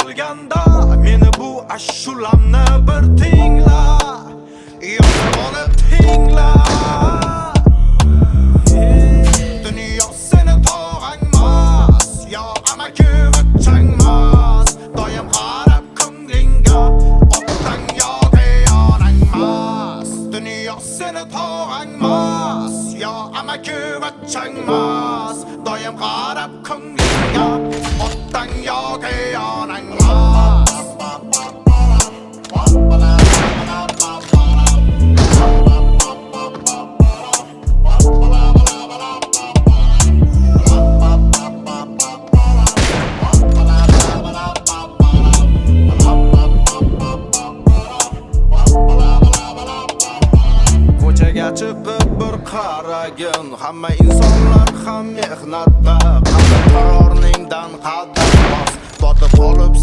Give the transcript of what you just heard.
Olganda meni bu ashulamni bir tingla, yozib olib tingla. Dunyo seni tog'angmas, yo amaki vachangmas. Doim qarab ko'nglingga, otdan yoki yonangmas. Dunyo seni tog'angmas, yo amaki vachangmas. Doim qarab ko'nglingga, otdan yoki yonangmas. Ko'chaga chiqib bir qaragin, hamma insonlar ham mehnatda, qarorningdan qadam bos, botib qolib